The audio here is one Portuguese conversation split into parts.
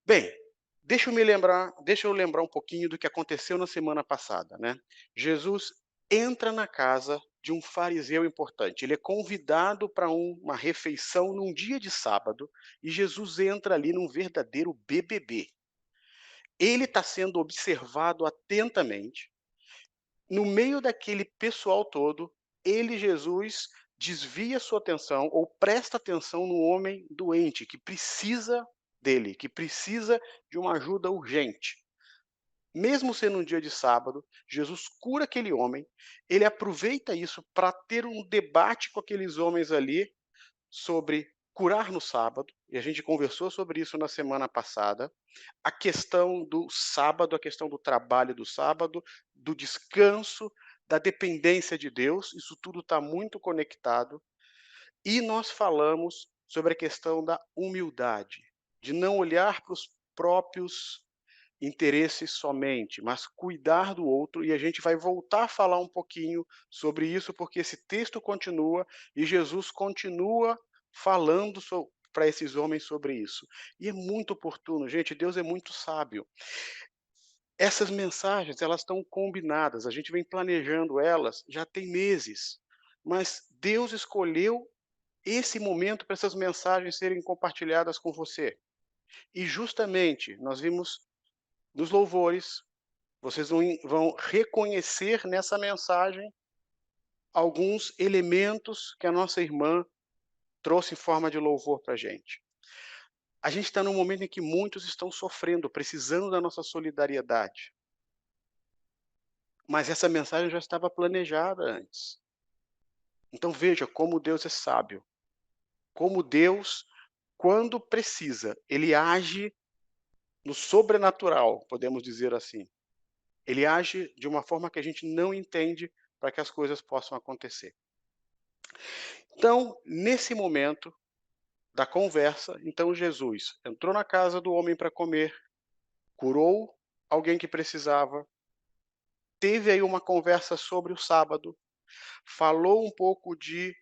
Bem, deixa eu lembrar um pouquinho do que aconteceu na semana passada, né. Jesus entra na casa de um fariseu importante, ele é convidado para uma refeição num dia de sábado, e Jesus entra ali num verdadeiro BBB. Ele está sendo observado atentamente, no meio daquele pessoal todo, ele, Jesus, desvia sua atenção ou presta atenção no homem doente que precisa dele, que precisa de uma ajuda urgente. Mesmo sendo um dia de sábado, Jesus cura aquele homem, ele aproveita isso para ter um debate com aqueles homens ali sobre curar no sábado, e a gente conversou sobre isso na semana passada. A questão do sábado, a questão do trabalho do sábado, do descanso, da dependência de Deus, isso tudo está muito conectado. E nós falamos sobre a questão da humildade, de não olhar para os próprios interesses somente, mas cuidar do outro, e a gente vai voltar a falar um pouquinho sobre isso, porque esse texto continua e Jesus continua falando para esses homens sobre isso. E é muito oportuno, gente, Deus é muito sábio. Essas mensagens, elas estão combinadas, a gente vem planejando elas já tem meses, mas Deus escolheu esse momento para essas mensagens serem compartilhadas com você. E justamente nós vimos nos louvores, vocês vão reconhecer nessa mensagem alguns elementos que a nossa irmã trouxe em forma de louvor para a gente. A gente está num momento em que muitos estão sofrendo, precisando da nossa solidariedade. Mas essa mensagem já estava planejada antes. Então veja como Deus é sábio. Como Deus, quando precisa, ele age no sobrenatural, podemos dizer assim. Ele age de uma forma que a gente não entende para que as coisas possam acontecer. Então, nesse momento da conversa, então Jesus entrou na casa do homem para comer, curou alguém que precisava, teve aí uma conversa sobre o sábado, falou um pouco de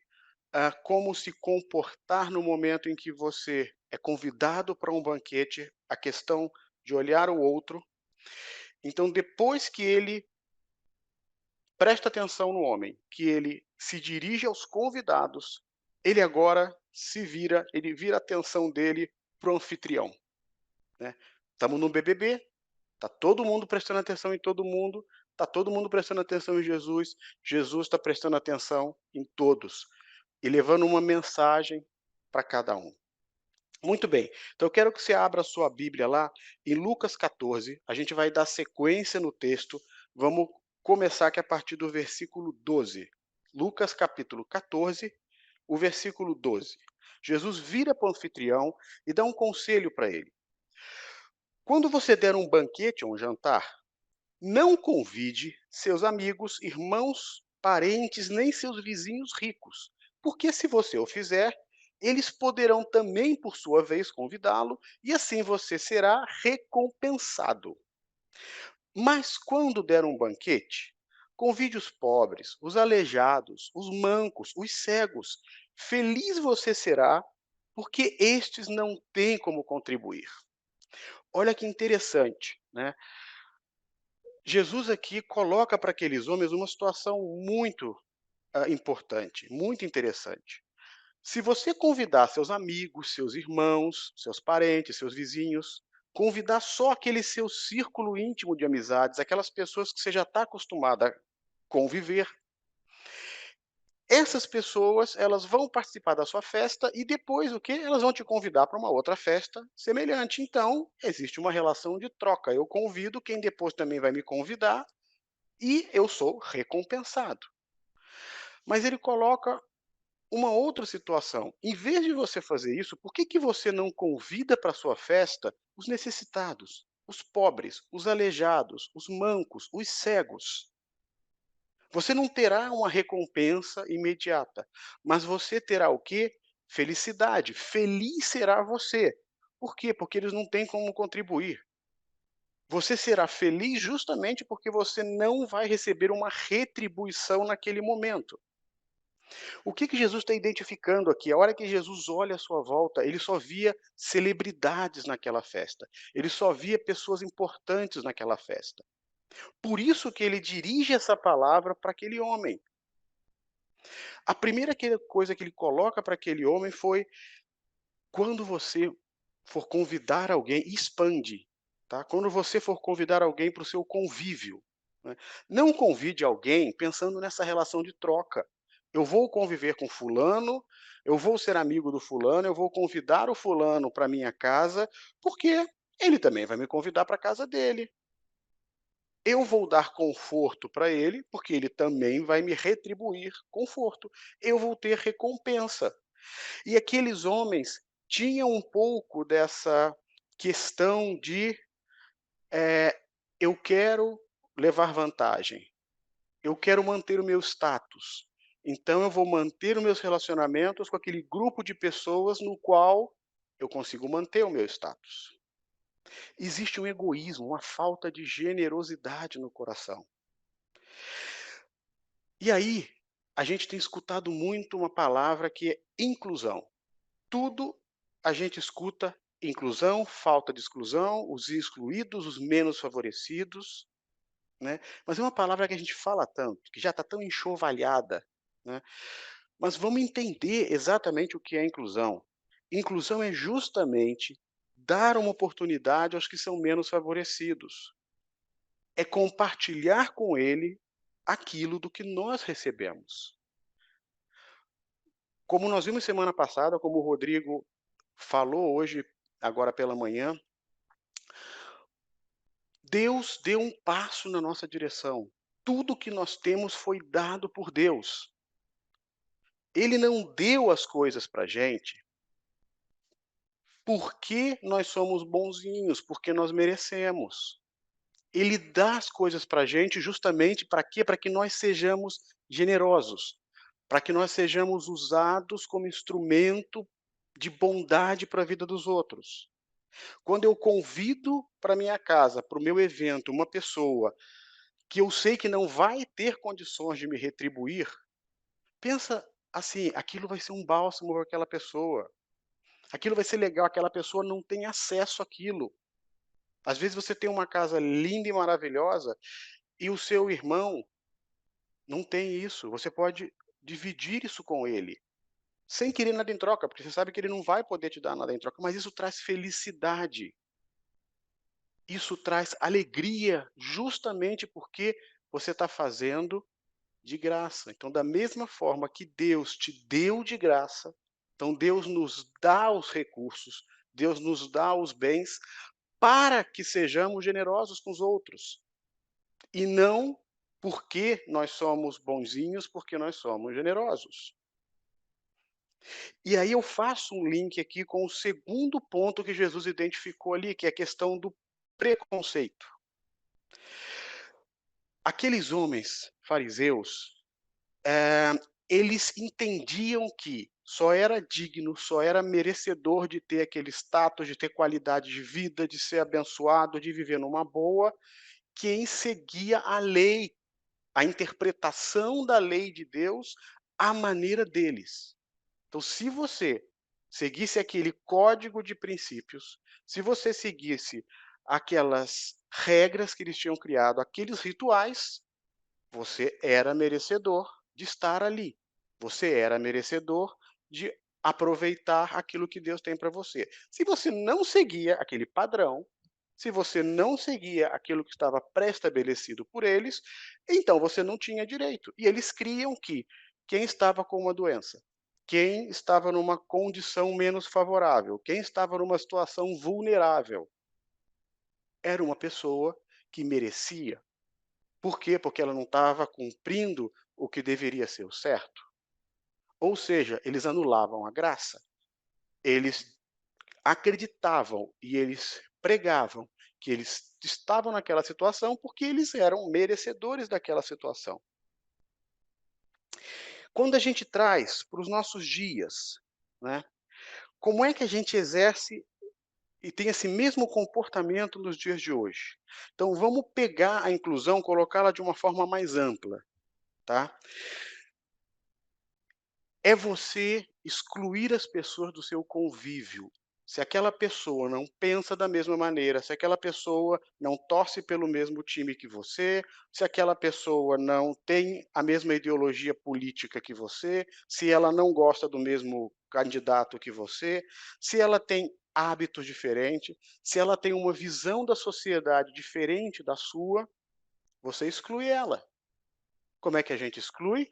como se comportar no momento em que você é convidado para um banquete, a questão de olhar o outro. Então, depois que ele presta atenção no homem, que ele se dirige aos convidados, ele agora ele vira a atenção dele para o anfitrião, né. Estamos no BBB, está todo mundo prestando atenção em todo mundo, está todo mundo prestando atenção em Jesus, Jesus está prestando atenção em todos, e levando uma mensagem para cada um. Muito bem, então eu quero que você abra a sua Bíblia lá em Lucas 14, a gente vai dar sequência no texto, vamos começar aqui a partir do versículo 12. Lucas capítulo 14, o versículo 12. Jesus vira para o anfitrião e dá um conselho para ele. Quando você der um banquete ou um jantar, não convide seus amigos, irmãos, parentes, nem seus vizinhos ricos, porque se você o fizer, eles poderão também, por sua vez, convidá-lo, e assim você será recompensado. Mas quando der um banquete, convide os pobres, os aleijados, os mancos, os cegos. Feliz você será, porque estes não têm como contribuir. Olha que interessante, né? Jesus aqui coloca para aqueles homens uma situação muito importante, muito interessante. Se você convidar seus amigos, seus irmãos, seus parentes, seus vizinhos, convidar só aquele seu círculo íntimo de amizades, aquelas pessoas que você já está acostumado a conviver, essas pessoas, elas vão participar da sua festa e depois o quê? Elas vão te convidar para uma outra festa semelhante. Então, existe uma relação de troca. Eu convido, quem depois também vai me convidar e eu sou recompensado. Mas ele coloca uma outra situação. Em vez de você fazer isso, por que que você não convida para sua festa os necessitados, os pobres, os aleijados, os mancos, os cegos? Você não terá uma recompensa imediata, mas você terá o quê? Felicidade. Feliz será você. Por quê? Porque eles não têm como contribuir. Você será feliz justamente porque você não vai receber uma retribuição naquele momento. O que que Jesus está identificando aqui? A hora que Jesus olha à sua volta, ele só via celebridades naquela festa, ele só via pessoas importantes naquela festa. Por isso que ele dirige essa palavra para aquele homem. A primeira coisa que ele coloca para aquele homem foi: quando você for convidar alguém, expande, tá? Quando você for convidar alguém para o seu convívio, né, não convide alguém pensando nessa relação de troca. Eu vou conviver com fulano, eu vou ser amigo do fulano, eu vou convidar o fulano para minha casa, porque ele também vai me convidar para a casa dele. Eu vou dar conforto para ele, porque ele também vai me retribuir conforto. Eu vou ter recompensa. E aqueles homens tinham um pouco dessa questão de, eh, eu quero levar vantagem, eu quero manter o meu status, então eu vou manter os meus relacionamentos com aquele grupo de pessoas no qual eu consigo manter o meu status. Existe um egoísmo, uma falta de generosidade no coração. E aí, a gente tem escutado muito uma palavra que é inclusão. Tudo a gente escuta inclusão, falta de exclusão, os excluídos, os menos favorecidos, né. Mas é uma palavra que a gente fala tanto, que já está tão enxovalhada, né. Mas vamos entender exatamente o que é inclusão. Inclusão é justamente dar uma oportunidade aos que são menos favorecidos. É compartilhar com ele aquilo do que nós recebemos. Como nós vimos semana passada, como o Rodrigo falou hoje, agora pela manhã, Deus deu um passo na nossa direção. Tudo que nós temos foi dado por Deus. Ele não deu as coisas para a gente porque nós somos bonzinhos, porque nós merecemos. Ele dá as coisas para a gente justamente para quê? Para que nós sejamos generosos, para que nós sejamos usados como instrumento de bondade para a vida dos outros. Quando eu convido para minha casa, para o meu evento, uma pessoa que eu sei que não vai ter condições de me retribuir, pensa assim, aquilo vai ser um bálsamo para aquela pessoa, aquilo vai ser legal, aquela pessoa não tem acesso àquilo. Às vezes você tem uma casa linda e maravilhosa e o seu irmão não tem isso, você pode dividir isso com ele, sem querer nada em troca, porque você sabe que ele não vai poder te dar nada em troca, mas isso traz felicidade, isso traz alegria, justamente porque você está fazendo de graça. Então, da mesma forma que Deus te deu de graça, então Deus nos dá os recursos, Deus nos dá os bens para que sejamos generosos com os outros. E não porque nós somos bonzinhos, porque nós somos generosos. E aí eu faço um link aqui com o segundo ponto que Jesus identificou ali, que é a questão do preconceito. Aqueles homens fariseus, eles entendiam que só era digno, só era merecedor de ter aquele status, de ter qualidade de vida, de ser abençoado, de viver numa boa, quem seguia a lei, a interpretação da lei de Deus à maneira deles. Então, se você seguisse aquele código de princípios, se você seguisse aquelas regras que eles tinham criado, aqueles rituais, você era merecedor de estar ali. Você era merecedor de aproveitar aquilo que Deus tem para você. Se você não seguia aquele padrão, se você não seguia aquilo que estava pré-estabelecido por eles, então você não tinha direito. E eles criam que quem estava com uma doença, quem estava numa condição menos favorável, quem estava numa situação vulnerável, era uma pessoa que merecia. Por quê? Porque ela não estava cumprindo o que deveria ser o certo. Ou seja, eles anulavam a graça. Eles acreditavam e eles pregavam que eles estavam naquela situação porque eles eram merecedores daquela situação. Quando a gente traz para os nossos dias, né, como é que a gente exerce e tem esse mesmo comportamento nos dias de hoje? Então vamos pegar a inclusão, colocá-la de uma forma mais ampla, tá? é você excluir as pessoas do seu convívio. Se aquela pessoa não pensa da mesma maneira, se aquela pessoa não torce pelo mesmo time que você, se aquela pessoa não tem a mesma ideologia política que você, se ela não gosta do mesmo candidato que você, se ela tem hábitos diferentes, se ela tem uma visão da sociedade diferente da sua, você exclui ela. Como é que a gente exclui?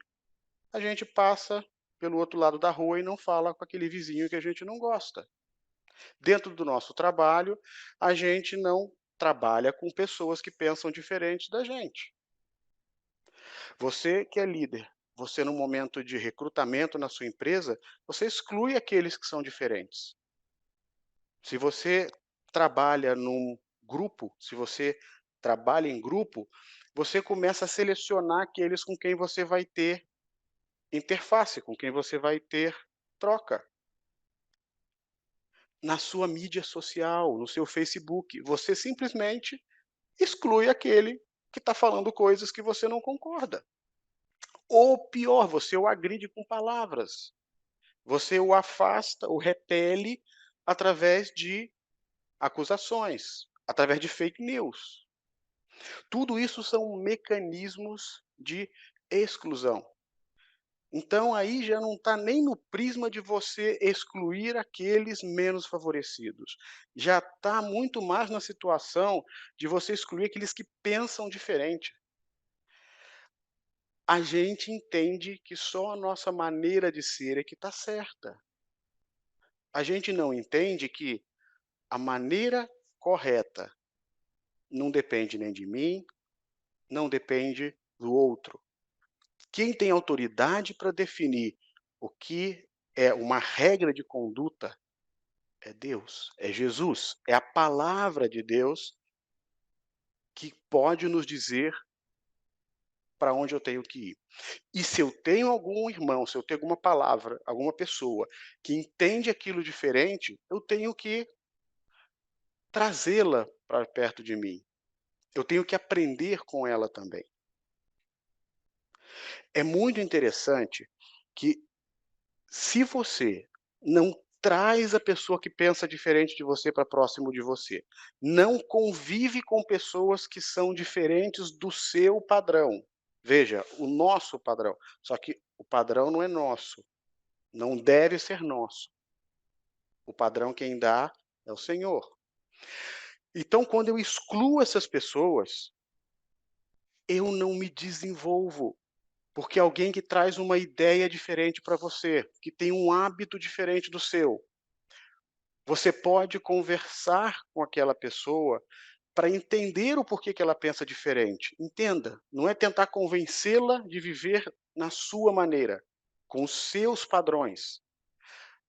A gente passa pelo outro lado da rua e não fala com aquele vizinho que a gente não gosta. Dentro do nosso trabalho, a gente não trabalha com pessoas que pensam diferente da gente. Você que é líder, você no momento de recrutamento na sua empresa, você exclui aqueles que são diferentes. Se você trabalha num grupo, se você trabalha em grupo, você começa a selecionar aqueles com quem você vai ter interface, com quem você vai ter troca. Na sua mídia social, no seu Facebook, você simplesmente exclui aquele que está falando coisas que você não concorda. Ou pior, você o agride com palavras. Você o afasta, o repele através de acusações, através de fake news. Tudo isso são mecanismos de exclusão. Então aí já não está nem no prisma de você excluir aqueles menos favorecidos. Já está muito mais na situação de você excluir aqueles que pensam diferente. A gente entende que só a nossa maneira de ser é que está certa. A gente não entende que a maneira correta não depende nem de mim, não depende do outro. Quem tem autoridade para definir o que é uma regra de conduta é Deus, é Jesus, é a palavra de Deus que pode nos dizer para onde eu tenho que ir. E se eu tenho algum irmão, se eu tenho alguma palavra, alguma pessoa que entende aquilo diferente, eu tenho que trazê-la para perto de mim. Eu tenho que aprender com ela também. É muito interessante que, se você não traz a pessoa que pensa diferente de você para próximo de você, não convive com pessoas que são diferentes do seu padrão. Veja, o nosso padrão, só que o padrão não é nosso, não deve ser nosso. O padrão quem dá é o Senhor. Então, quando eu excluo essas pessoas, eu não me desenvolvo. Porque alguém que traz uma ideia diferente para você, que tem um hábito diferente do seu, você pode conversar com aquela pessoa para entender o porquê que ela pensa diferente. Entenda, não é tentar convencê-la de viver na sua maneira, com os seus padrões,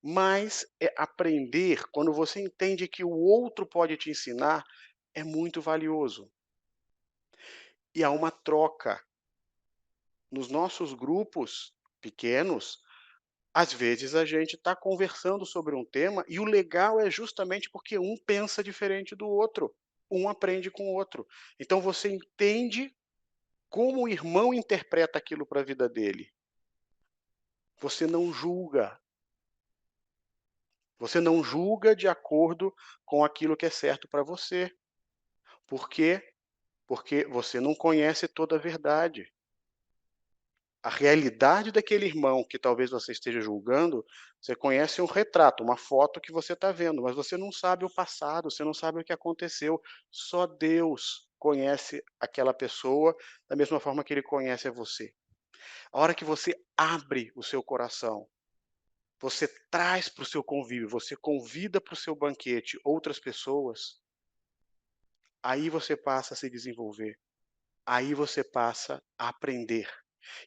mas é aprender quando você entende que o outro pode te ensinar, é muito valioso. E há uma troca. Nos nossos grupos pequenos, às vezes a gente está conversando sobre um tema e o legal é justamente porque um pensa diferente do outro, um aprende com o outro. Então você entende como o irmão interpreta aquilo para a vida dele. Você não julga. Você não julga de acordo com aquilo que é certo para você. Por quê? Porque você não conhece toda a verdade. A realidade daquele irmão que talvez você esteja julgando, você conhece um retrato, uma foto que você está vendo, mas você não sabe o passado, você não sabe o que aconteceu. Só Deus conhece aquela pessoa da mesma forma que ele conhece a você. A hora que você abre o seu coração, você traz para o seu convívio, você convida para o seu banquete outras pessoas, aí você passa a se desenvolver, aí você passa a aprender.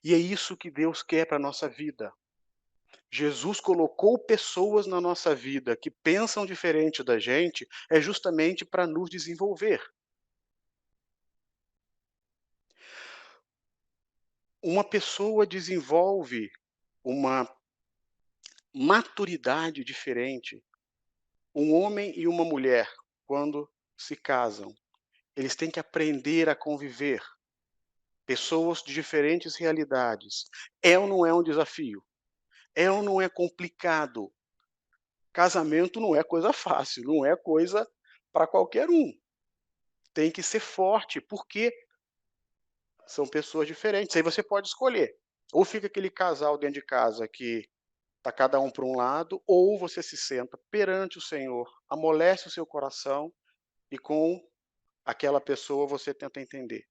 E é isso que Deus quer para a nossa vida. Jesus colocou pessoas na nossa vida que pensam diferente da gente, é justamente para nos desenvolver. Uma pessoa desenvolve uma maturidade diferente. Um homem e uma mulher, quando se casam, eles têm que aprender a conviver. Pessoas de diferentes realidades. É ou não é um desafio? É ou não é complicado? Casamento não é coisa fácil, não é coisa para qualquer um. Tem que ser forte, porque são pessoas diferentes. Aí você pode escolher. Ou fica aquele casal dentro de casa que está cada um para um lado, ou você se senta perante o Senhor, amolece o seu coração e com aquela pessoa você tenta entender.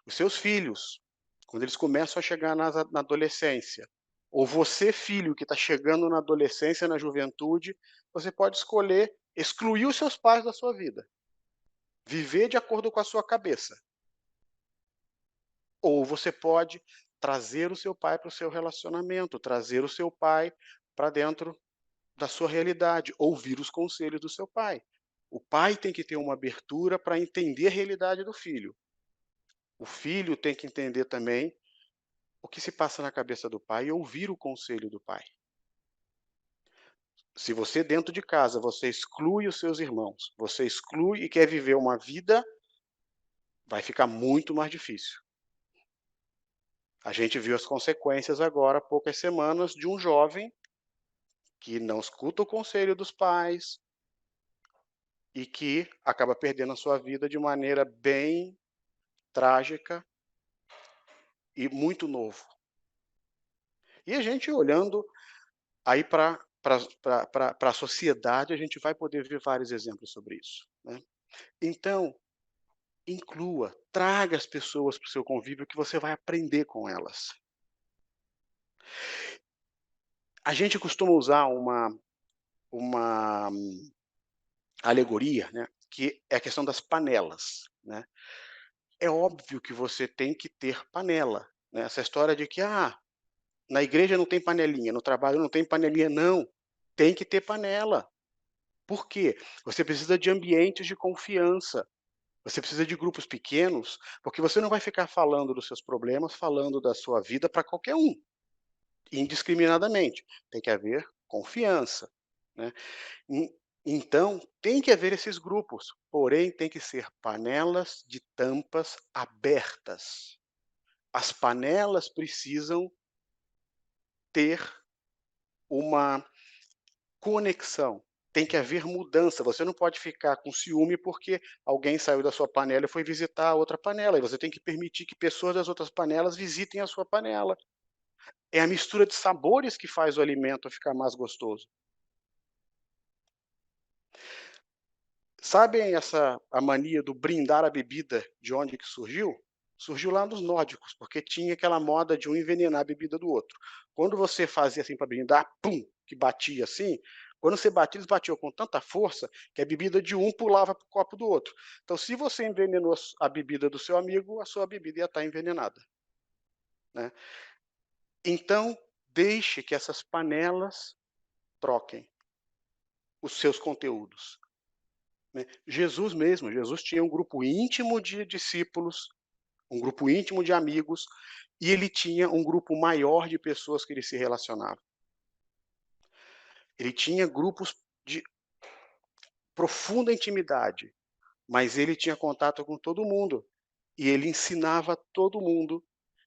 Os seus filhos, quando eles começam a chegar na adolescência, ou você, filho, que está chegando na adolescência, na juventude, você pode escolher excluir os seus pais da sua vida, viver de acordo com a sua cabeça. Ou você pode trazer o seu pai para o seu relacionamento, trazer o seu pai para dentro da sua realidade, ouvir os conselhos do seu pai. O pai tem que ter uma abertura para entender a realidade do filho. O filho tem que entender também o que se passa na cabeça do pai e ouvir o conselho do pai. Se você dentro de casa, você exclui os seus irmãos, você exclui e quer viver uma vida, vai ficar muito mais difícil. A gente viu as consequências agora, há poucas semanas, de um jovem que não escuta o conselho dos pais e que acaba perdendo a sua vida de maneira bem trágica e muito novo. E a gente olhando aí para a sociedade, a gente vai poder ver vários exemplos sobre isso, né. Então, inclua, traga as pessoas para o seu convívio que você vai aprender com elas. A gente costuma usar uma alegoria, né, que é a questão das panelas, né. É óbvio que você tem que ter panela, né, essa história de que: "Ah, na igreja não tem panelinha, no trabalho não tem panelinha", não, tem que ter panela. Por quê? Você precisa de ambientes de confiança, você precisa de grupos pequenos, porque você não vai ficar falando dos seus problemas, falando da sua vida para qualquer um, indiscriminadamente. Tem que haver confiança, né. En então, tem que haver esses grupos, porém tem que ser panelas de tampas abertas. As panelas precisam ter uma conexão, tem que haver mudança, você não pode ficar com ciúme porque alguém saiu da sua panela e foi visitar a outra panela, e você tem que permitir que pessoas das outras panelas visitem a sua panela. É a mistura de sabores que faz o alimento ficar mais gostoso. Sabem essa a mania do brindar a bebida, de onde que surgiu? Surgiu lá nos nórdicos, porque tinha aquela moda de um envenenar a bebida do outro. Quando você fazia assim para brindar, pum, que batia assim, quando você batia, eles batiam com tanta força que a bebida de um pulava para o copo do outro. Então, se você envenenou a bebida do seu amigo, a sua bebida ia estar envenenada, né. Então, deixe que essas panelas troquem os seus conteúdos, né. Jesus tinha um grupo íntimo de discípulos, um grupo íntimo de amigos, e ele tinha um grupo maior de pessoas que ele se relacionava. Ele tinha grupos de profunda intimidade, mas ele tinha contato com todo mundo, e ele ensinava todo mundo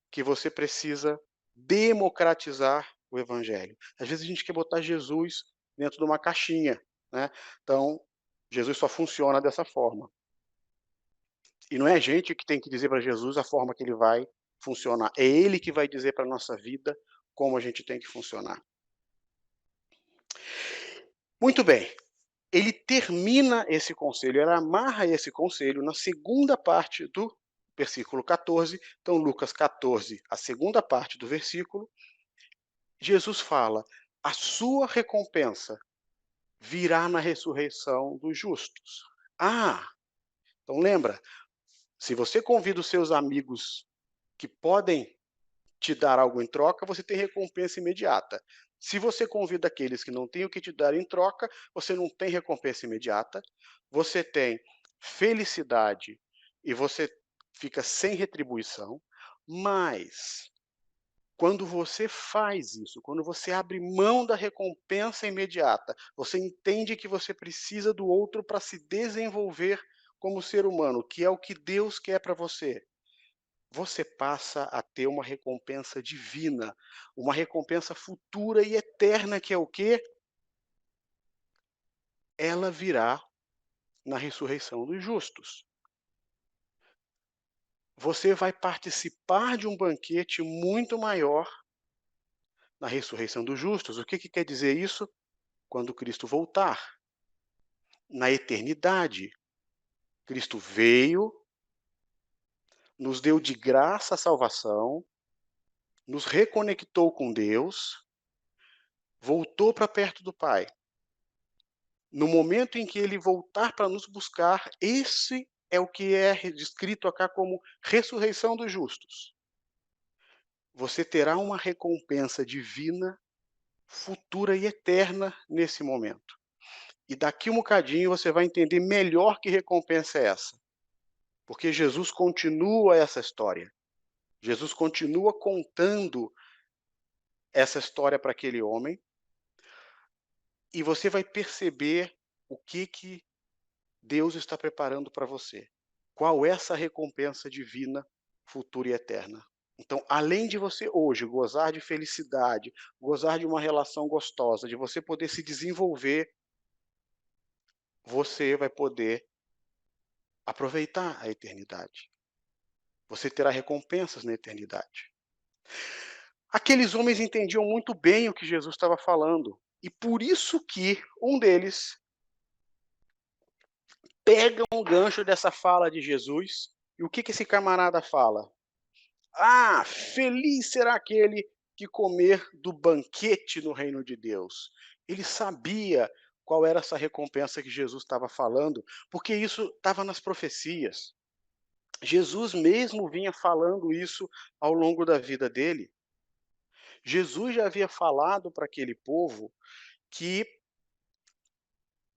que você precisa democratizar o evangelho. Às vezes a gente quer botar Jesus dentro de uma caixinha, né, então, Jesus só funciona dessa forma. E não é a gente que tem que dizer para Jesus a forma que ele vai funcionar, é ele que vai dizer para a nossa vida como a gente tem que funcionar. Muito bem, ele termina esse conselho, ele amarra esse conselho na segunda parte do versículo 14. Então, Lucas 14, a segunda parte do versículo, Jesus fala: "A sua recompensa virá na ressurreição dos justos". Ah, então lembra, se você convida os seus amigos que podem te dar algo em troca, você tem recompensa imediata. Se você convida aqueles que não têm o que te dar em troca, você não tem recompensa imediata, você tem felicidade e você fica sem retribuição, mas quando você faz isso, quando você abre mão da recompensa imediata, você entende que você precisa do outro para se desenvolver como ser humano, que é o que Deus quer para você. você passa a ter uma recompensa divina, uma recompensa futura e eterna, que é o quê? Ela virá na ressurreição dos justos. Você vai participar de um banquete muito maior na ressurreição dos justos. O que que quer dizer isso? Quando Cristo voltar, na eternidade. Cristo veio, nos deu de graça a salvação, nos reconectou com Deus, voltou para perto do Pai. No momento em que ele voltar para nos buscar, esse é o que é descrito acá como ressurreição dos justos. Você terá uma recompensa divina, futura e eterna nesse momento. E daqui um bocadinho você vai entender melhor que recompensa é essa. Porque Jesus continua essa história. Jesus continua contando essa história para aquele homem, e você vai perceber o que que Deus está preparando para você. Qual é essa recompensa divina, futura e eterna. Então, além de você hoje gozar de felicidade, gozar de uma relação gostosa, de você poder se desenvolver, você vai poder aproveitar a eternidade. Você terá recompensas na eternidade. Aqueles homens entendiam muito bem o que Jesus estava falando, e por isso que um deles pega um gancho dessa fala de Jesus, e o que que esse camarada fala? Ah, feliz será aquele que comer do banquete no reino de Deus. Ele sabia qual era essa recompensa que Jesus estava falando, porque isso estava nas profecias. Jesus mesmo vinha falando isso ao longo da vida dele. Jesus já havia falado para aquele povo que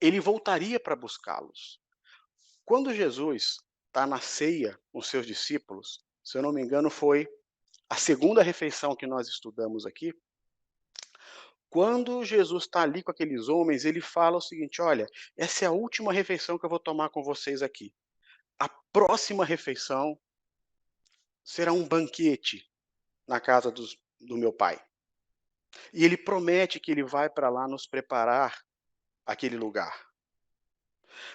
ele voltaria para buscá-los. Quando Jesus está na ceia com seus discípulos, se eu não me engano, foi a segunda refeição que nós estudamos aqui. Quando Jesus está ali com aqueles homens, ele fala o seguinte: olha, essa é a última refeição que eu vou tomar com vocês aqui. A próxima refeição será um banquete na casa do meu pai. E ele promete que ele vai para lá nos preparar aquele lugar.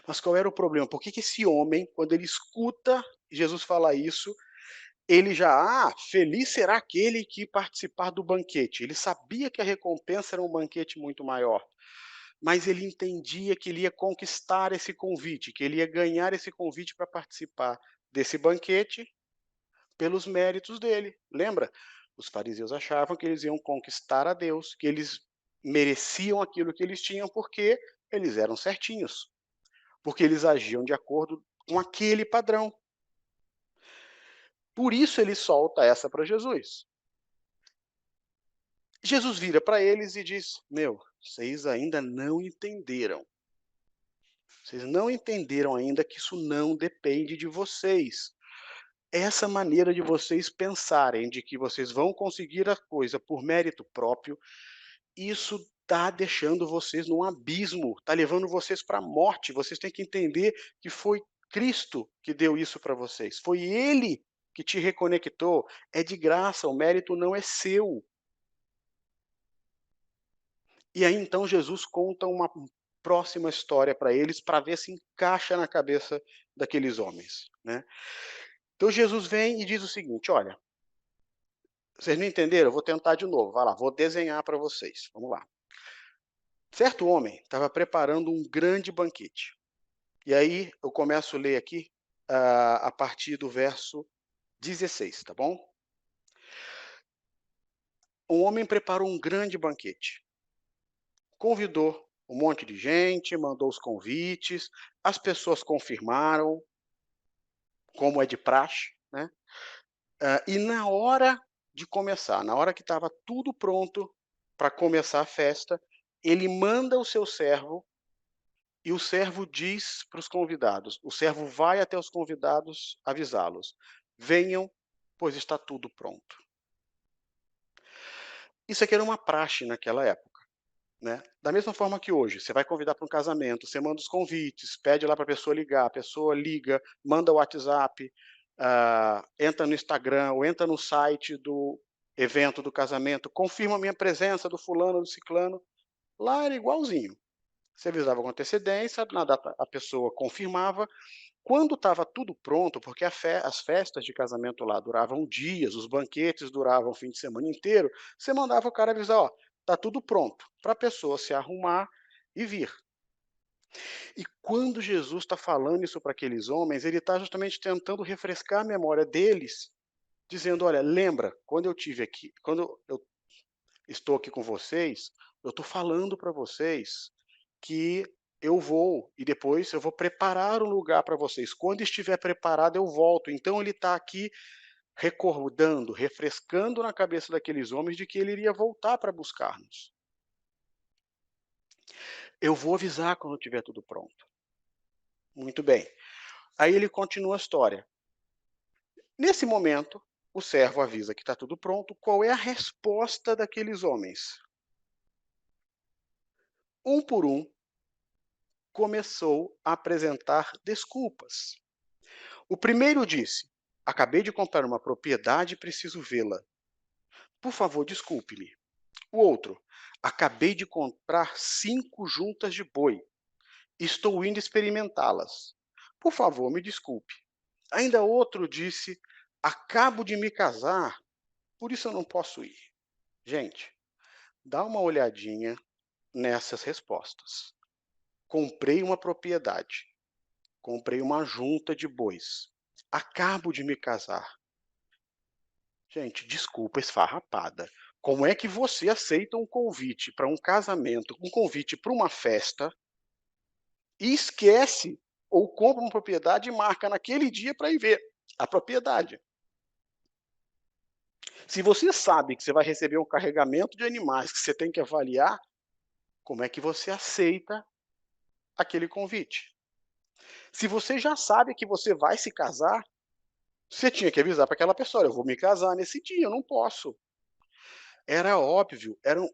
Mas qual era o problema? Por que que esse homem, quando ele escuta Jesus falar isso, ele já, feliz será aquele que participar do banquete. Ele sabia que a recompensa era um banquete muito maior, mas ele entendia que ele ia conquistar esse convite, que ele ia ganhar esse convite para participar desse banquete pelos méritos dele. Lembra? Os fariseus achavam que eles iam conquistar a Deus, que eles mereciam aquilo que eles tinham porque eles eram certinhos, porque eles agiam de acordo com aquele padrão. Por isso ele solta essa para Jesus. Jesus vira para eles e diz: meu, vocês ainda não entenderam. Vocês não entenderam ainda que isso não depende de vocês. Essa maneira de vocês pensarem de que vocês vão conseguir a coisa por mérito próprio, isso está deixando vocês num abismo, está levando vocês para a morte. Vocês têm que entender que foi Cristo que deu isso para vocês. Foi Ele que te reconectou. É de graça, o mérito não é seu. E aí então Jesus conta uma próxima história para eles, para ver se encaixa na cabeça daqueles homens, né. Então Jesus vem e diz o seguinte: "Olha, vocês não entenderam? Eu vou tentar de novo, vai lá, vou desenhar para vocês, vamos lá. Certo homem estava preparando um grande banquete". E aí eu começo a ler aqui, a partir do verso 16, tá bom? Um homem preparou um grande banquete, convidou um monte de gente, mandou os convites, as pessoas confirmaram, como é de praxe, né. E na hora de começar, na hora que estava tudo pronto para começar a festa, ele manda o seu servo, e o servo diz para os convidados, o servo vai até os convidados avisá-los: "Venham, pois está tudo pronto". Isso aqui era uma praxe naquela época, né. Da mesma forma que hoje, você vai convidar para um casamento, você manda os convites, pede lá para a pessoa ligar, a pessoa liga, manda o WhatsApp, entra no Instagram ou entra no site do evento do casamento, confirma a minha presença do fulano, do ciclano. Lá era igualzinho. Você avisava com antecedência, na data a pessoa confirmava. Quando estava tudo pronto, porque as festas de casamento lá duravam dias, os banquetes duravam o fim de semana inteiro, você mandava o cara avisar: "Ó, tá tudo pronto", para a pessoa se arrumar e vir. E quando Jesus está falando isso para aqueles homens, ele está justamente tentando refrescar a memória deles, dizendo: "Olha, lembra, quando eu estou aqui com vocês, eu estou falando para vocês que eu vou e depois eu vou preparar um lugar para vocês. Quando estiver preparado, eu volto". Então ele está aqui recordando, refrescando na cabeça daqueles homens de que ele iria voltar para buscar-nos. Eu vou avisar quando tiver tudo pronto. Muito bem. Aí ele continua a história. Nesse momento, o servo avisa que está tudo pronto. Qual é a resposta daqueles homens? Um por um, começou a apresentar desculpas. O primeiro disse: "Acabei de comprar uma propriedade e preciso vê-la. Por favor, desculpe-me." O outro: "Acabei de comprar 5 juntas de boi. Estou indo experimentá-las. Por favor, me desculpe." Ainda outro disse: "Acabo de me casar, por isso eu não posso ir." Gente, dá uma olhadinha nessas respostas. Comprei uma propriedade, comprei uma junta de bois, acabo de me casar. Gente, desculpa esfarrapada. Como é que você aceita um convite para um casamento, um convite para uma festa, e esquece ou compra uma propriedade e marca naquele dia para ir ver a propriedade? Se você sabe que você vai receber um carregamento de animais que você tem que avaliar, como é que você aceita aquele convite? Se você já sabe que você vai se casar, você tinha que avisar para aquela pessoa: "Eu vou me casar nesse dia, eu não posso." Era óbvio, eram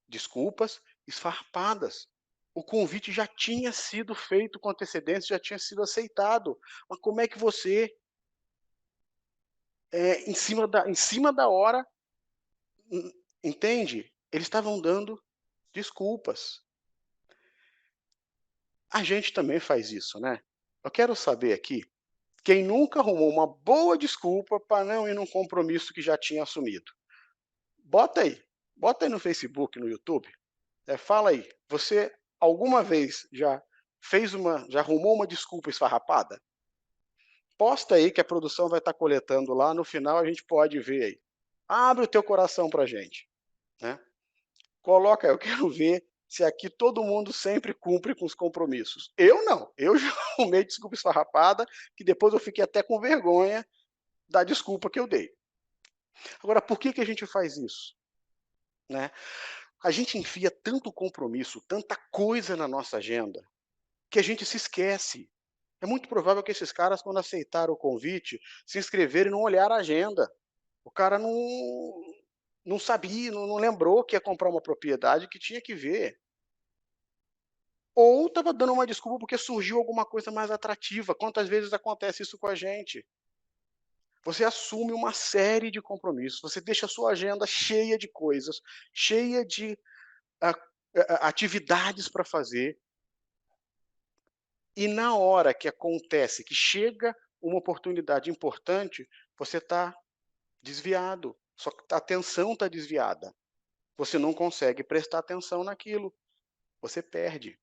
desculpas esfarrapadas. O convite já tinha sido feito com antecedência, já tinha sido aceitado. Mas como é que você, em cima da hora, entende? Eles estavam dando desculpas. A gente também faz isso, né? Eu quero saber aqui, quem nunca arrumou uma boa desculpa para não ir num compromisso que já tinha assumido? Bota aí, bota aí no Facebook, no YouTube. Fala aí, você alguma vez já arrumou uma desculpa esfarrapada? Posta aí que a produção vai estar coletando lá, no final a gente pode ver aí. Abre o teu coração pra gente, né. Coloca aí, eu quero ver se aqui todo mundo sempre cumpre com os compromissos. Eu não, eu já arrumei desculpa esfarrapada, que depois eu fiquei até com vergonha da desculpa que eu dei. Agora por que que a gente faz isso, né? A gente enfia tanto compromisso, tanta coisa na nossa agenda, que a gente se esquece. É muito provável que esses caras, quando aceitaram o convite, se inscreveram e não olharam a agenda. O cara não sabia, não lembrou que ia comprar uma propriedade que tinha que ver. Ou estava dando uma desculpa porque surgiu alguma coisa mais atrativa. Quantas vezes acontece isso com a gente? Você assume uma série de compromissos, você deixa a sua agenda cheia de coisas, cheia de a atividades para fazer, e na hora que acontece, que chega uma oportunidade importante, você está desviado, sua atenção está desviada. Você não consegue prestar atenção naquilo, você perde.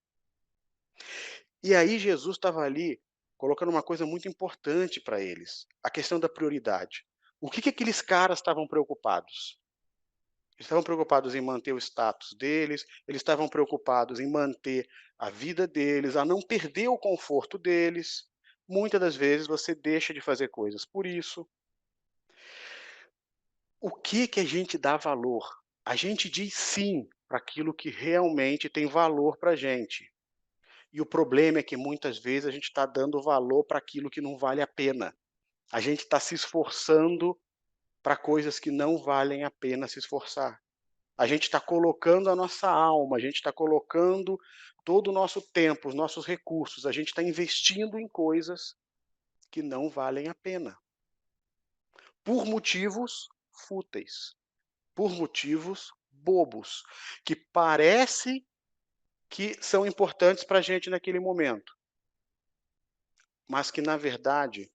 E aí Jesus estava ali colocando uma coisa muito importante para eles, a questão da prioridade. O que que aqueles caras estavam preocupados? Eles estavam preocupados em manter o status deles, eles estavam preocupados em manter a vida deles, a não perder o conforto deles. Muitas das vezes você deixa de fazer coisas por isso. O que que a gente dá valor? A gente diz sim para aquilo que realmente tem valor para a gente. E o problema é que muitas vezes a gente está dando valor para aquilo que não vale a pena. A gente está se esforçando para coisas que não valem a pena se esforçar. A gente está colocando a nossa alma, a gente está colocando todo o nosso tempo, os nossos recursos, a gente está investindo em coisas que não valem a pena. por motivos fúteis, por motivos bobos, que parece que são importantes para a gente naquele momento, mas que na verdade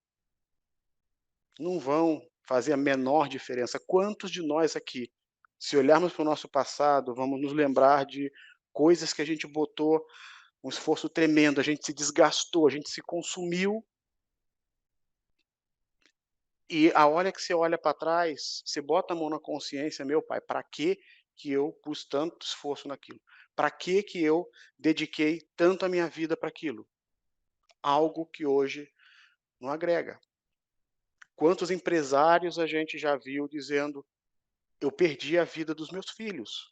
não vão fazer a menor diferença. Quantos de nós aqui, se olharmos para o nosso passado, vamos nos lembrar de coisas que a gente botou um esforço tremendo, a gente se desgastou, a gente se consumiu, e a hora que você olha para trás, você bota a mão na consciência: "Meu pai, para que eu pus tanto esforço naquilo? Para que eu dediquei tanto a minha vida para aquilo?". Algo que hoje não agrega. Quantos empresários a gente já viu dizendo: "Eu perdi a vida dos meus filhos.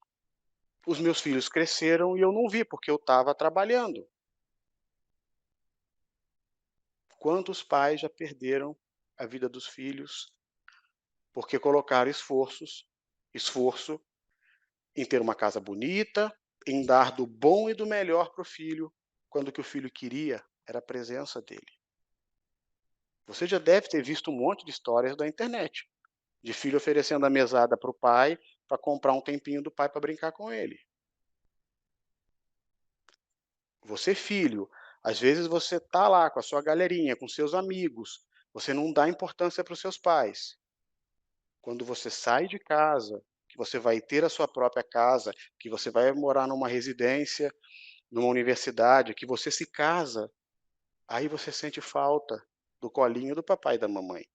Os meus filhos cresceram e eu não vi, porque eu estava trabalhando". Quantos pais já perderam a vida dos filhos, porque colocaram esforço em ter uma casa bonita, em dar do bom e do melhor para o filho, quando o que o filho queria era a presença dele. Você já deve ter visto um monte de histórias da internet, de filho oferecendo a mesada para o pai, para comprar um tempinho do pai para brincar com ele. Você filho, às vezes você tá lá com a sua galerinha, com seus amigos, você não dá importância para os seus pais. Quando você sai de casa, que você vai ter a sua própria casa, que você vai morar numa residência, numa universidade, que você se casa, aí você sente falta do colinho do papai e da mamãe.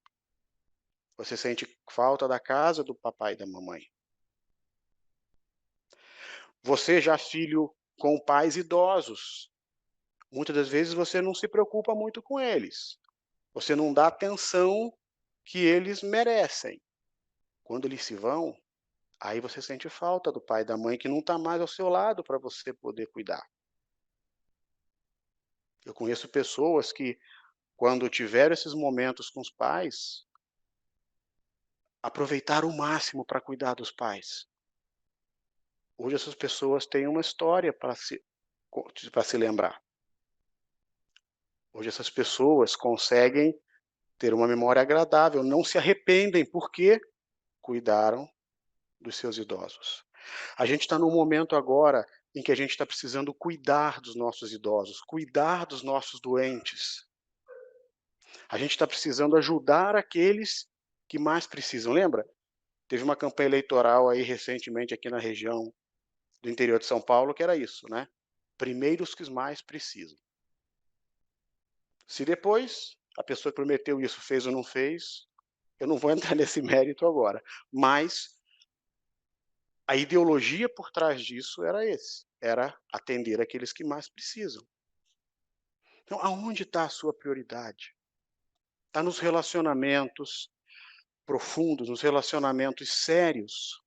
Você sente falta da casa do papai e da mamãe. Você já filho com pais idosos, muitas das vezes você não se preocupa muito com eles. Você não dá a atenção que eles merecem. Quando eles se vão, aí você sente falta do pai e da mãe que não está mais ao seu lado para você poder cuidar. Eu conheço pessoas que, quando tiveram esses momentos com os pais, aproveitaram o máximo para cuidar dos pais. Hoje essas pessoas têm uma história para se lembrar. Hoje essas pessoas conseguem ter uma memória agradável, não se arrependem porque cuidaram dos seus idosos. A gente está num momento agora em que a gente está precisando cuidar dos nossos idosos, cuidar dos nossos doentes. A gente está precisando ajudar aqueles que mais precisam. Lembra? Teve uma campanha eleitoral aí recentemente aqui na região do interior de São Paulo que era isso, né? Primeiro os que mais precisam. Se depois a pessoa que prometeu isso fez ou não fez, eu não vou entrar nesse mérito agora. Mas a ideologia por trás disso era atender aqueles que mais precisam. Então, aonde está a sua prioridade? Está nos relacionamentos profundos, nos relacionamentos sérios?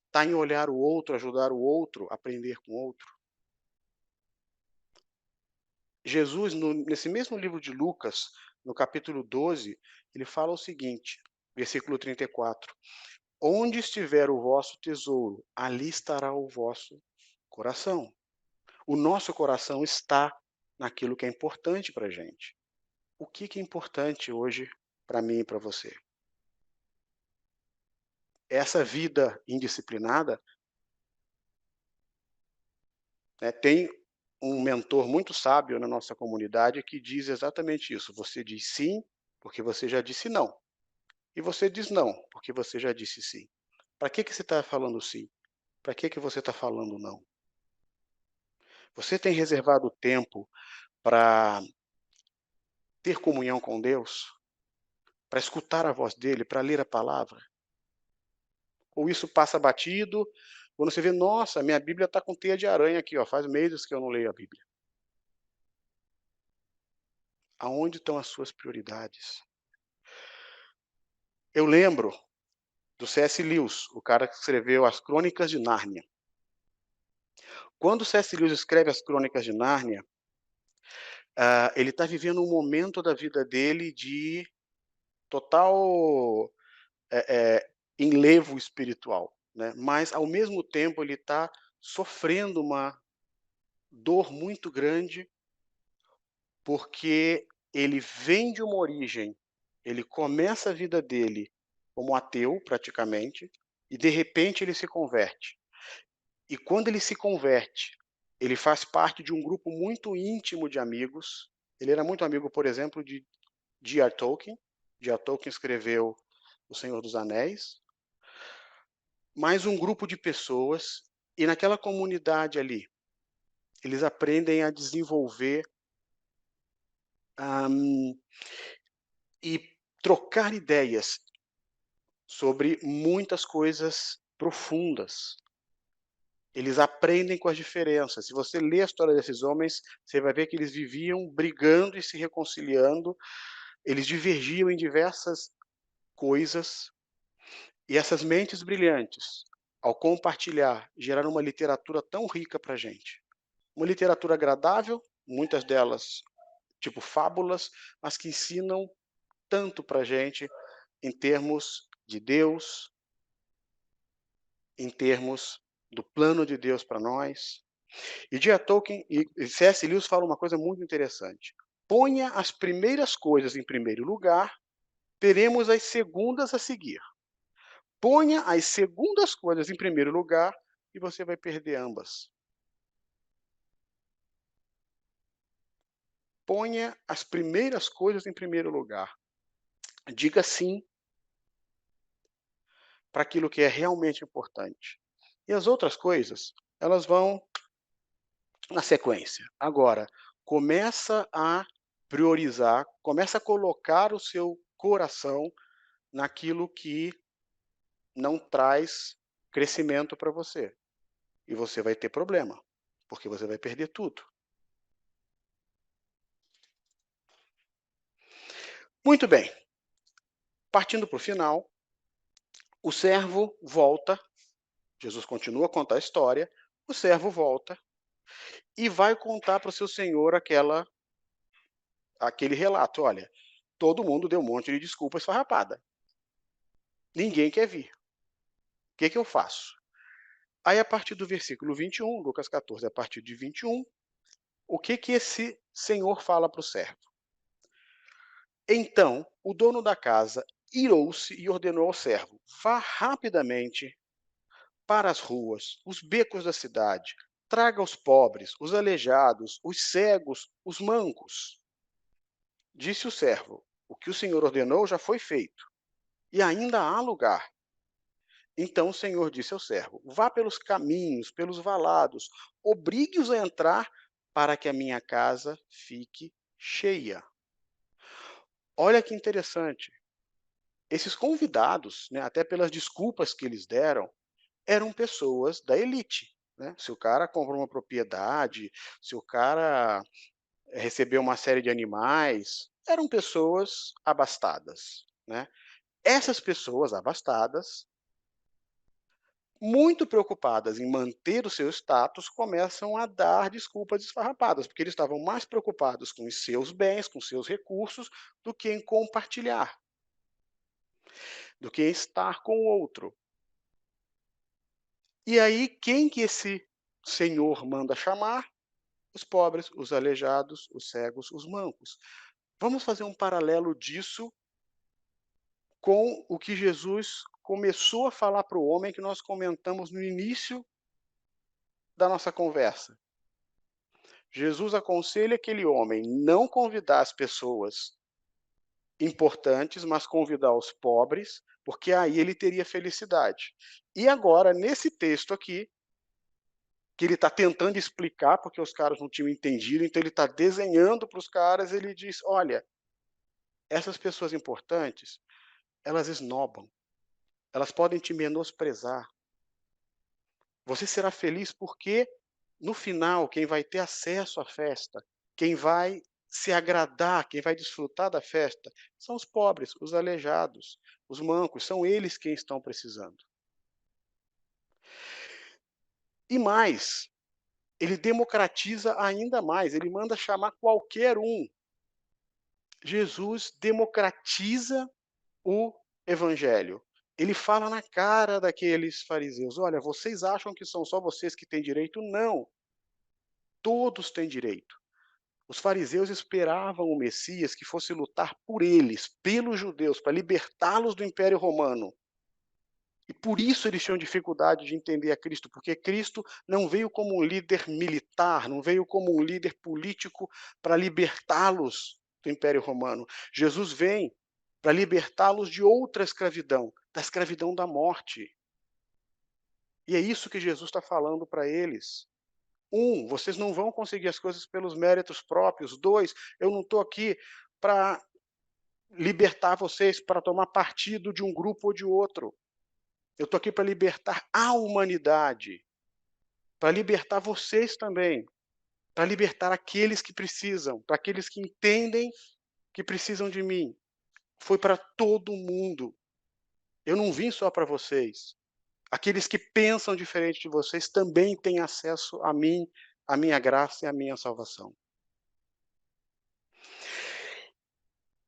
Está em olhar o outro, ajudar o outro, aprender com o outro? Jesus, nesse mesmo livro de Lucas, no capítulo 12, ele fala o seguinte, versículo 34: "Onde estiver o vosso tesouro, ali estará o vosso coração". O nosso coração está naquilo que é importante para a gente. O que que é importante hoje para mim e para você? Essa vida indisciplinada, né, tem um mentor muito sábio na nossa comunidade que diz exatamente isso: você diz sim, porque você já disse não. E você diz não, porque você já disse sim. Para que você está falando sim? Para que você está falando não? Você tem reservado tempo para ter comunhão com Deus? Para escutar a voz dele, para ler a palavra? Ou isso passa batido, quando você vê: "Nossa, minha Bíblia está com teia de aranha aqui, ó, faz meses que eu não leio a Bíblia". Aonde estão as suas prioridades? Eu lembro do C.S. Lewis, o cara que escreveu as Crônicas de Nárnia. Quando o C.S. Lewis escreve as Crônicas de Nárnia, ele está vivendo um momento da vida dele de total, enlevo espiritual, né, mas ao mesmo tempo ele está sofrendo uma dor muito grande, porque ele vem de uma origem Ele começa a vida dele como ateu, praticamente, e de repente ele se converte. E quando ele se converte, ele faz parte de um grupo muito íntimo de amigos. Ele era muito amigo, por exemplo, de J.R. Tolkien. J.R. Tolkien escreveu O Senhor dos Anéis. Mais um grupo de pessoas, e naquela comunidade ali, eles aprendem a desenvolver, hã, e trocar ideias sobre muitas coisas profundas. Eles aprendem com as diferenças. Se você lê a história desses homens, você vai ver que eles viviam brigando e se reconciliando, eles divergiam em diversas coisas, e essas mentes brilhantes, ao compartilhar, geraram uma literatura tão rica para a gente. Uma literatura agradável, muitas delas tipo fábulas, mas que ensinam tanto para a gente em termos de Deus, em termos do plano de Deus para nós. E J.R. Tolkien e C.S. Lewis falam uma coisa muito interessante: ponha as primeiras coisas em primeiro lugar, teremos as segundas a seguir. Ponha as segundas coisas em primeiro lugar e você vai perder ambas. Ponha as primeiras coisas em primeiro lugar. Diga sim para aquilo que é realmente importante. E as outras coisas, elas vão na sequência. Agora, começa a priorizar, começa a colocar o seu coração naquilo que não traz crescimento para você. E você vai ter problema, porque você vai perder tudo. Muito bem, partindo para o final, o servo volta, Jesus continua a contar a história, o servo volta e vai contar para o seu senhor aquele relato: olha, todo mundo deu um monte de desculpa esfarrapada. Ninguém quer vir. O que, que eu faço? Aí, a partir do versículo 21, Lucas 14, a partir de 21, o que, que esse senhor fala para o servo? Então, o dono da casa irou-se e ordenou ao servo: vá rapidamente para as ruas, os becos da cidade, traga os pobres, os aleijados, os cegos, os mancos. Disse o servo: o que o senhor ordenou já foi feito, e ainda há lugar. Então o senhor disse ao servo: vá pelos caminhos, pelos valados, obrigue-os a entrar, para que a minha casa fique cheia. Olha que interessante. Esses convidados, né, até pelas desculpas que eles deram, eram pessoas da elite, né. Se o cara comprou uma propriedade, se o cara recebeu uma série de animais, eram pessoas abastadas, né. Essas pessoas abastadas, muito preocupadas em manter o seu status, começam a dar desculpas esfarrapadas, porque eles estavam mais preocupados com os seus bens, com os seus recursos, do que em compartilhar, do que em estar com o outro. E aí, quem que esse senhor manda chamar? Os pobres, os aleijados, os cegos, os mancos. Vamos fazer um paralelo disso com o que Jesus começou a falar para o homem, que nós comentamos no início da nossa conversa. Jesus aconselha aquele homem não convidar as pessoas importantes, mas convidar os pobres, porque aí ele teria felicidade. E agora, nesse texto aqui, que ele está tentando explicar, porque os caras não tinham entendido, então ele está desenhando para os caras, ele diz: olha, essas pessoas importantes, elas esnobam, elas podem te menosprezar. Você será feliz porque, no final, quem vai ter acesso à festa, quem vai se agradar, quem vai desfrutar da festa, são os pobres, os aleijados, os mancos, são eles quem estão precisando. E mais, ele democratiza ainda mais, ele manda chamar qualquer um. Jesus democratiza o evangelho. Ele fala na cara daqueles fariseus: olha, vocês acham que são só vocês que têm direito? Não, todos têm direito. Os fariseus esperavam o Messias que fosse lutar por eles, pelos judeus, para libertá-los do Império Romano. E por isso eles tinham dificuldade de entender a Cristo, porque Cristo não veio como um líder militar, não veio como um líder político para libertá-los do Império Romano. Jesus vem para libertá-los de outra escravidão, da escravidão da morte. E é isso que Jesus está falando para eles. Vocês não vão conseguir as coisas pelos méritos próprios. Dois, eu não estou aqui para libertar vocês, para tomar partido de um grupo ou de outro. Eu estou aqui para libertar a humanidade, para libertar vocês também, para libertar aqueles que precisam, para aqueles que entendem que precisam de mim. Foi para todo mundo. Eu não vim só para vocês. Aqueles que pensam diferente de vocês também têm acesso a mim, a minha graça e a minha salvação.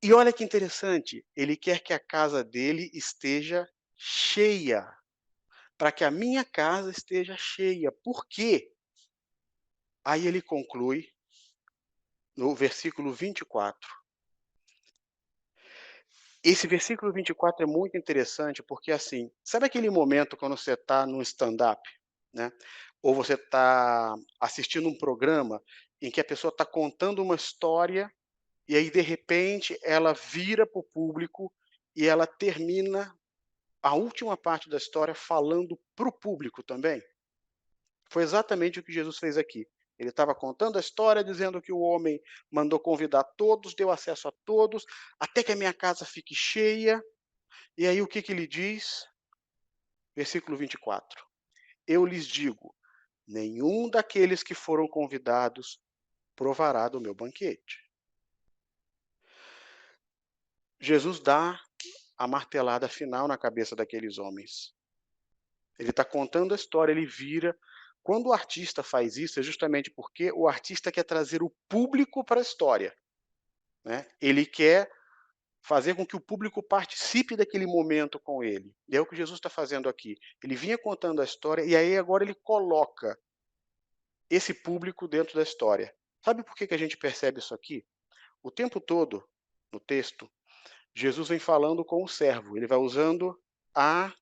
E olha que interessante, ele quer que a casa dele esteja cheia, para que a minha casa esteja cheia. Por quê? Aí ele conclui no versículo 24. Esse versículo 24 é muito interessante, porque assim, sabe aquele momento quando você está num stand-up, né? Ou você está assistindo um programa em que a pessoa está contando uma história e aí de repente ela vira para o público e ela termina a última parte da história falando para o público também. Foi exatamente o que Jesus fez aqui. Ele estava contando a história, dizendo que o homem mandou convidar todos, deu acesso a todos, até que a minha casa fique cheia. E aí o que que ele diz? Versículo 24. Eu lhes digo, nenhum daqueles que foram convidados provará do meu banquete. Jesus dá a martelada final na cabeça daqueles homens. Ele está contando a história, ele vira. Quando o artista faz isso, é justamente porque o artista quer trazer o público para a história, né? Ele quer fazer com que o público participe daquele momento com ele. E é o que Jesus está fazendo aqui. Ele vinha contando a história e aí agora ele coloca esse público dentro da história. Sabe por que que a gente percebe isso aqui? O tempo todo, no texto, Jesus vem falando com o servo. Ele vai usando a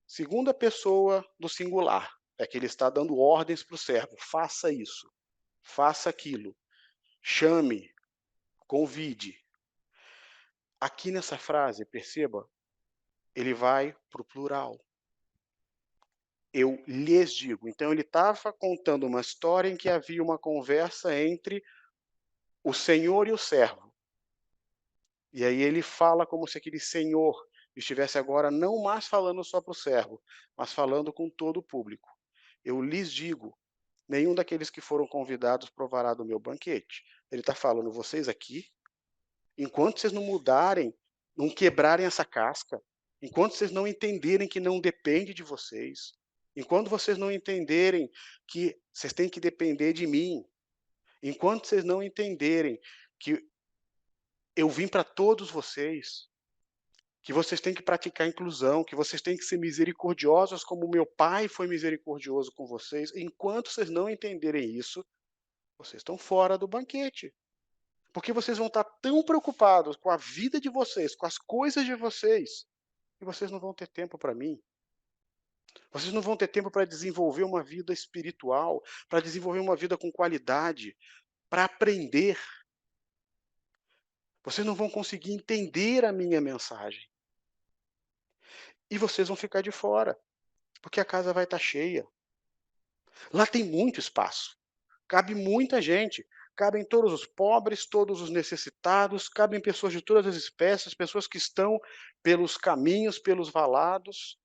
segunda pessoa do singular. É que ele está dando ordens para o servo. Faça isso, faça aquilo, chame, convide. Aqui nessa frase, perceba, ele vai para o plural. Eu lhes digo. Então ele estava contando uma história em que havia uma conversa entre o senhor e o servo. E aí ele fala como se aquele senhor estivesse agora não mais falando só para o servo, mas falando com todo o público. Eu lhes digo, nenhum daqueles que foram convidados provará do meu banquete. Ele está falando, vocês aqui, enquanto vocês não mudarem, não quebrarem essa casca, enquanto vocês não entenderem que não depende de vocês, enquanto vocês não entenderem que vocês têm que depender de mim, enquanto vocês não entenderem que eu vim para todos vocês, que vocês têm que praticar inclusão, que vocês têm que ser misericordiosos como meu pai foi misericordioso com vocês, enquanto vocês não entenderem isso, vocês estão fora do banquete. Porque vocês vão estar tão preocupados com a vida de vocês, com as coisas de vocês, que vocês não vão ter tempo para mim. Vocês não vão ter tempo para desenvolver uma vida espiritual, para desenvolver uma vida com qualidade, para aprender. Vocês não vão conseguir entender a minha mensagem. E vocês vão ficar de fora, porque a casa vai estar cheia. Lá tem muito espaço, cabe muita gente, cabem todos os pobres, todos os necessitados, cabem pessoas de todas as espécies, pessoas que estão pelos caminhos, pelos valados.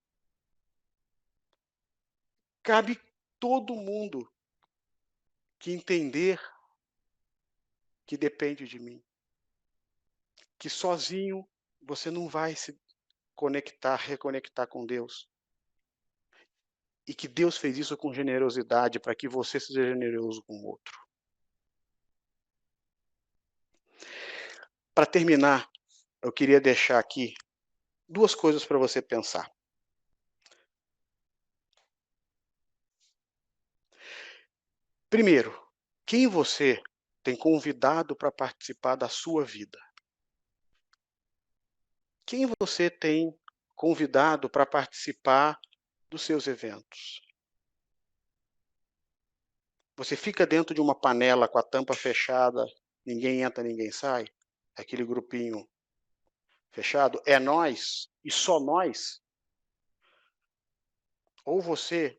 Cabe todo mundo que entender que depende de mim, que sozinho você não vai se conectar, reconectar com Deus. E que Deus fez isso com generosidade para que você seja generoso com o outro. Para terminar, eu queria deixar aqui duas coisas para você pensar. Primeiro, quem você tem convidado para participar da sua vida? Quem você tem convidado para participar dos seus eventos? Você fica dentro de uma panela com a tampa fechada, ninguém entra, ninguém sai? Aquele grupinho fechado? É nós e só nós? Ou você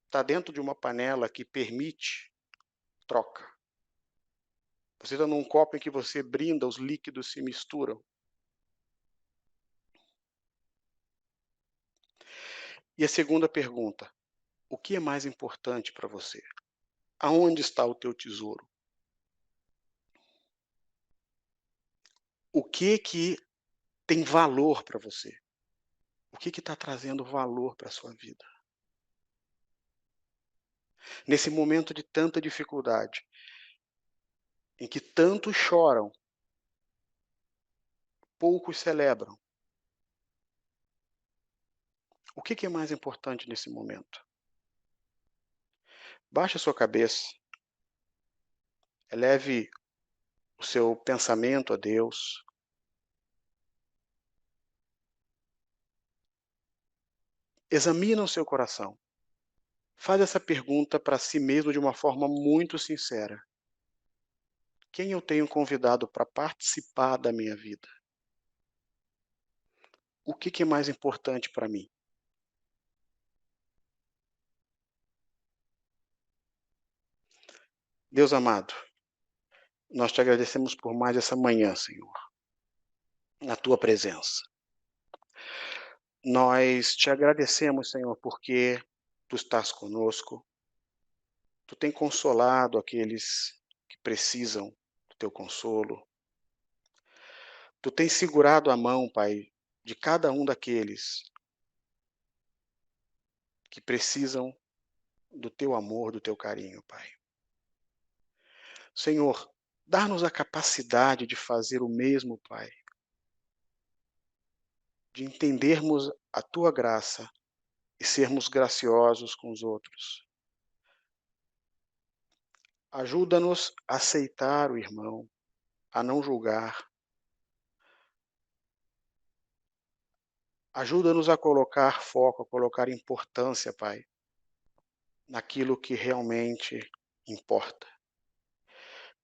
está dentro de uma panela que permite troca? Você está num copo em que você brinda, os líquidos se misturam? E a segunda pergunta: o que é mais importante para você? Aonde está o teu tesouro? O que tem valor para você? O que está trazendo valor para a sua vida? Nesse momento de tanta dificuldade, em que tantos choram, poucos celebram, o que é mais importante nesse momento? Baixe a sua cabeça, eleve o seu pensamento a Deus, examina o seu coração. Faz essa pergunta para si mesmo de uma forma muito sincera: quem eu tenho convidado para participar da minha vida? O que é mais importante para mim? Deus amado, nós te agradecemos por mais essa manhã, Senhor, na tua presença. Nós te agradecemos, Senhor, porque tu estás conosco, tu tem consolado aqueles que precisam do teu consolo, tu tens segurado a mão, Pai, de cada um daqueles que precisam do teu amor, do teu carinho, Pai. Senhor, dá-nos a capacidade de fazer o mesmo, Pai, de entendermos a tua graça e sermos graciosos com os outros. Ajuda-nos a aceitar o irmão, a não julgar. Ajuda-nos a colocar foco, a colocar importância, Pai, naquilo que realmente importa.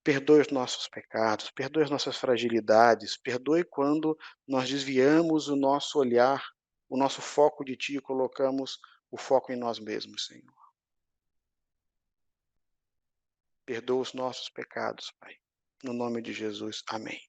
Perdoe os nossos pecados, perdoe as nossas fragilidades, perdoe quando nós desviamos o nosso olhar, o nosso foco de Ti e colocamos o foco em nós mesmos, Senhor. Perdoa os nossos pecados, Pai. No nome de Jesus, amém.